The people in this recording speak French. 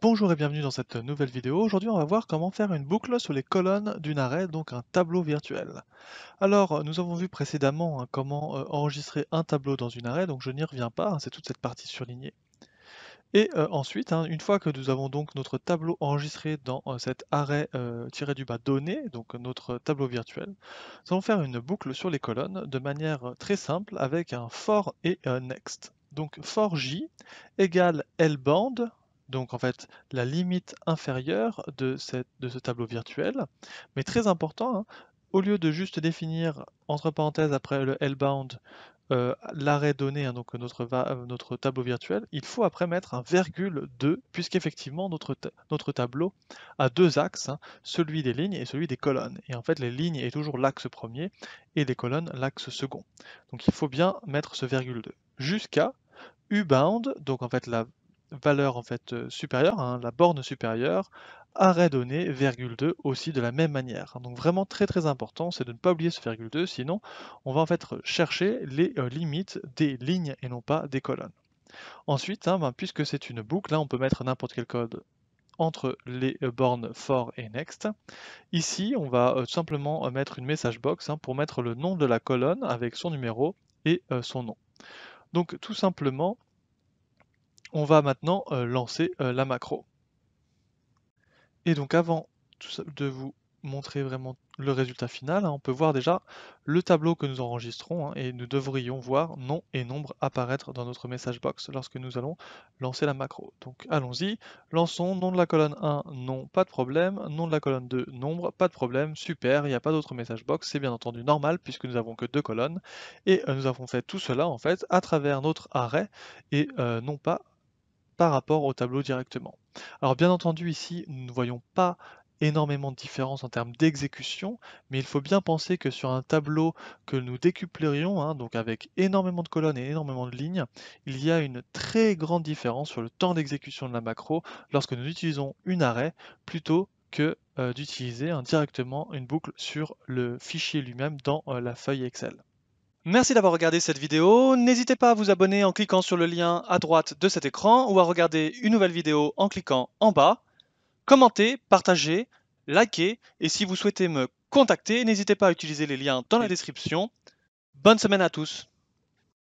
Bonjour et bienvenue dans cette nouvelle vidéo. Aujourd'hui, on va voir comment faire une boucle sur les colonnes d'une arrêt, donc un tableau virtuel. Alors, nous avons vu précédemment comment enregistrer un tableau dans une arrêt, donc je n'y reviens pas, c'est toute cette partie surlignée. Et ensuite, une fois que nous avons donc notre tableau enregistré dans cet arrêt tiré du bas donné, donc notre tableau virtuel, nous allons faire une boucle sur les colonnes de manière très simple avec un for et un next. Donc for j égale lband, donc en fait la limite inférieure de ce tableau virtuel, mais très important, au lieu de juste définir entre parenthèses après le lbound l'arrêt donné, donc notre tableau virtuel, il faut après mettre un virgule 2, puisqu'effectivement notre tableau a deux axes, celui des lignes et celui des colonnes. Et en fait, les lignes est toujours l'axe premier et les colonnes l'axe second. Donc il faut bien mettre ce virgule 2. Jusqu'à ubound, donc en fait la valeur en fait supérieure, la borne supérieure, arrêt donné, virgule 2 aussi de la même manière. Donc vraiment très important, c'est de ne pas oublier ce virgule 2, sinon on va en fait chercher les limites des lignes et non pas des colonnes. Ensuite, puisque c'est une boucle, là on peut mettre n'importe quel code entre les bornes for et next. Ici, on va tout simplement mettre une message box pour mettre le nom de la colonne avec son numéro et son nom. Donc tout simplement, on va maintenant lancer la macro. Et donc avant de vous montrer vraiment le résultat final, on peut voir déjà le tableau que nous enregistrons et nous devrions voir nom et nombre apparaître dans notre message box lorsque nous allons lancer la macro. Donc allons-y, lançons nom de la colonne 1, nom, pas de problème, nom de la colonne 2, nombre, pas de problème, super, il n'y a pas d'autre message box, c'est bien entendu normal puisque nous avons que deux colonnes et nous avons fait tout cela en fait à travers notre arrêt et non pas par rapport au tableau directement. Alors bien entendu ici, nous ne voyons pas énormément de différence en termes d'exécution, mais il faut bien penser que sur un tableau que nous décuplerions, donc avec énormément de colonnes et énormément de lignes, il y a une très grande différence sur le temps d'exécution de la macro lorsque nous utilisons une arrêt plutôt que d'utiliser directement une boucle sur le fichier lui-même dans la feuille Excel. Merci d'avoir regardé cette vidéo. N'hésitez pas à vous abonner en cliquant sur le lien à droite de cet écran ou à regarder une nouvelle vidéo en cliquant en bas. Commentez, partagez, likez et si vous souhaitez me contacter, n'hésitez pas à utiliser les liens dans la description. Bonne semaine à tous.